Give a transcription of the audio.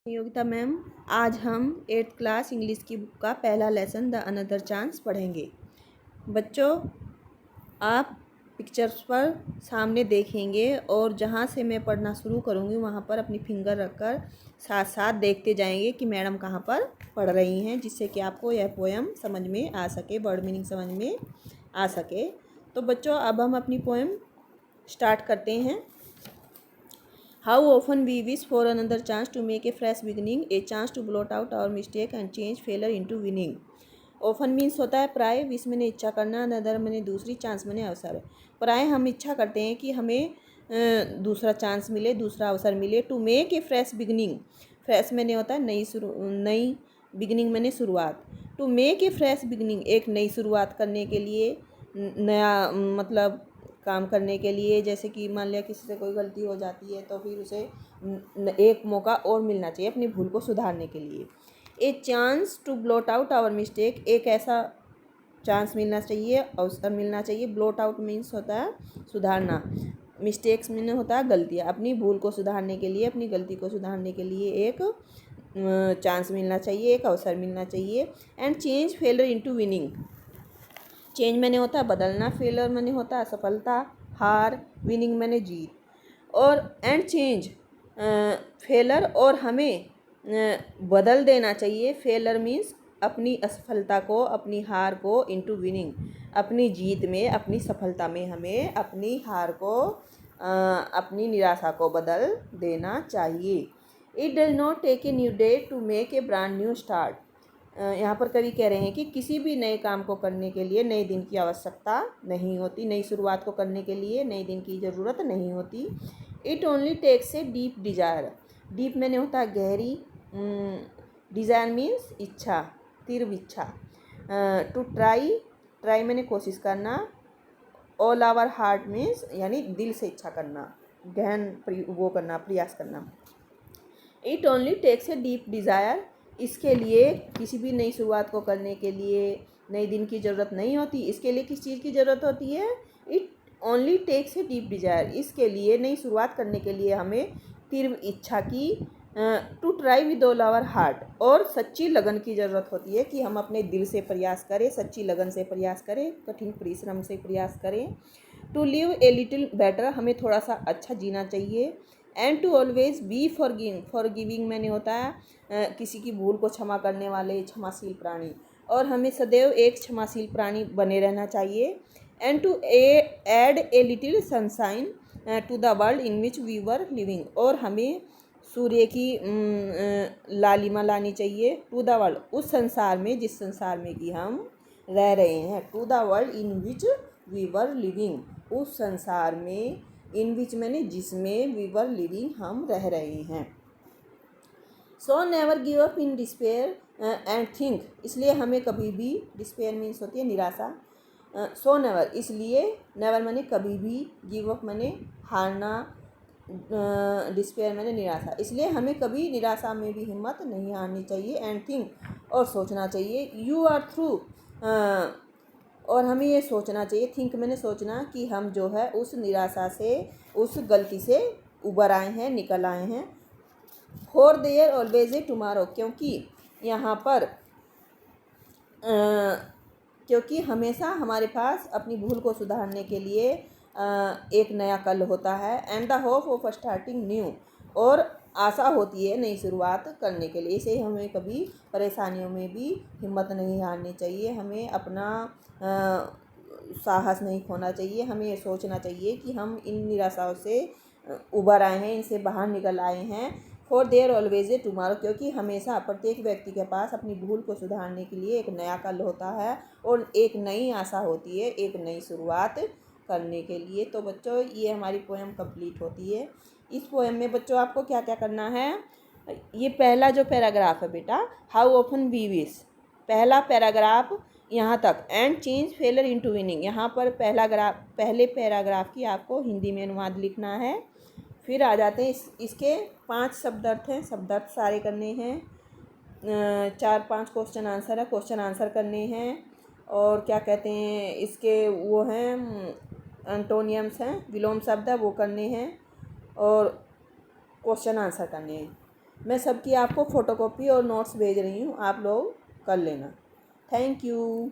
Yogita ma'am, आज हम 8th class English की बुक का पहला लेसन द अनदर चांस पढ़ेंगे। बच्चों, आप पिक्चर्स पर सामने देखेंगे और जहाँ से मैं पढ़ना शुरू करूँगी वहाँ पर अपनी फिंगर रखकर साथ साथ देखते जाएंगे कि मैडम कहाँ पर पढ़ रही हैं, जिससे कि आपको यह पोएम समझ में आ सके, वर्ड मीनिंग समझ में आ सके। तो बच्चों, अब हम अपनी पोएम स्टार्ट करते हैं। How often we wish for another chance to make a fresh beginning, a chance to blot out our mistake and change failure into winning. Often means होता है प्राय, विश मैंने इच्छा करना, अनदर मैंने दूसरी, चांस मैंने अवसर। प्राय हम इच्छा करते हैं कि हमें दूसरा चांस मिले, दूसरा अवसर मिले। To make a fresh beginning, fresh means होता है नई, बिगनिंग मैंने शुरुआत। To make a fresh beginning, एक नई शुरुआत करने के लिए, नया मतलब काम करने के लिए। जैसे कि मान लिया किसी से कोई गलती हो जाती है तो फिर उसे एक मौका और मिलना चाहिए अपनी भूल को सुधारने के लिए। A chance to blot out our mistake, एक ऐसा चांस मिलना चाहिए, अवसर मिलना चाहिए। ब्लॉट आउट मीन्स होता है सुधारना, मिस्टेक्स मीन होता है गलतियाँ। अपनी भूल को सुधारने के लिए, अपनी गलती को सुधारने के लिए एक चांस मिलना चाहिए, एक अवसर मिलना चाहिए। And change failure into winning, change मैंने होता है बदलना, फेलर मैंने होता है असफलता, हार, विनिंग मैंने जीत। और एंड चेंज फेलर, और हमें बदल देना चाहिए। फेलर मीन्स अपनी असफलता को, अपनी हार को, इनटू विनिंग, अपनी जीत में, अपनी सफलता में हमें अपनी हार को, अपनी निराशा को बदल देना चाहिए। It does not take a new day to make a brand new start, यहाँ पर कवि कह रहे हैं कि किसी भी नए काम को करने के लिए नए दिन की आवश्यकता नहीं होती, नई शुरुआत को करने के लिए नए दिन की ज़रूरत नहीं होती। It only takes a deep desire, deep means होता है गहरी, डिजायर मीन्स इच्छा, तीव्र इच्छा। टू ट्राई, ट्राई मैंने कोशिश करना। ऑल आवर हार्ट मीन्स यानी दिल से इच्छा करना, गहन वो करना, प्रयास करना। It only takes a deep desire, इसके लिए किसी भी नई शुरुआत को करने के लिए नए दिन की ज़रूरत नहीं होती। इसके लिए किस चीज़ की ज़रूरत होती है? It only takes a deep desire, इसके लिए नई शुरुआत करने के लिए हमें तीव्र इच्छा की, to try with all our heart, और सच्ची लगन की ज़रूरत होती है कि हम अपने दिल से प्रयास करें, सच्ची लगन से प्रयास करें, कठिन परिश्रम से प्रयास करें। To live a little better, हमें थोड़ा सा अच्छा जीना चाहिए। And to always be forgiving मैंने होता है किसी की भूल को क्षमा करने वाले, क्षमाशील प्राणी, और हमें सदैव एक क्षमाशील प्राणी बने रहना चाहिए। And to add a little sunshine to the world in which we were living, और हमें सूर्य की लालिमा लानी चाहिए। टू द वर्ल्ड, उस संसार में जिस संसार में कि हम रह रहे हैं। To the world in which we were living, उस संसार में, इन विच मैंने जिसमें, वी वर लिविंग हम रह रहे हैं। So never give up in despair and think, इसलिए हमें कभी भी, डिस्पेयर मीन्स होती है निराशा। सो नेवर, इसलिए, नेवर मैंने कभी भी, गिव अप मैंने हारना, डिस्पेयर मैंने निराशा, इसलिए हमें कभी निराशा में भी हिम्मत नहीं हारनी चाहिए। एंड थिंक, और सोचना चाहिए। यू आर थ्रू, और हमें ये सोचना चाहिए, थिंक मैंने सोचना, कि हम जो है उस निराशा से, उस गलती से उबर आए हैं, निकल आए हैं। For their always a tomorrow, क्योंकि यहाँ पर क्योंकि हमेशा हमारे पास अपनी भूल को सुधारने के लिए एक नया कल होता है। And the hope of starting new, और आशा होती है नई शुरुआत करने के लिए। इसे हमें कभी परेशानियों में भी हिम्मत नहीं हारनी चाहिए, हमें अपना साहस नहीं खोना चाहिए। हमें ये सोचना चाहिए कि हम इन निराशाओं से उबर आए हैं, इनसे बाहर निकल आए हैं। For their always a tomorrow, क्योंकि हमेशा प्रत्येक व्यक्ति के पास अपनी भूल को सुधारने के लिए एक नया कल होता है और एक नई आशा होती है, एक नई शुरुआत करने के लिए। तो बच्चों, ये हमारी पोएम कंप्लीट होती है। इस पोएम में बच्चों आपको क्या क्या करना है? ये पहला जो पैराग्राफ है बेटा, हाउ ऑफन वी विश, पहला पैराग्राफ यहाँ तक। And change failure into winning, यहाँ पर पहले पैराग्राफ की आपको हिंदी में अनुवाद लिखना है। फिर आ जाते हैं इसके 5 शब्दार्थ हैं, शब्दार्थ सारे करने हैं। 4-5 क्वेश्चन आंसर है, क्वेश्चन आंसर करने हैं। और क्या कहते हैं इसके, वो हैं एंटोनियम्स हैं, विलोम शब्द है, वो करने हैं, और क्वेश्चन आंसर करने हैं। मैं सबकी आपको फ़ोटोकॉपी और नोट्स भेज रही हूँ, आप लोग कर लेना। Thank you.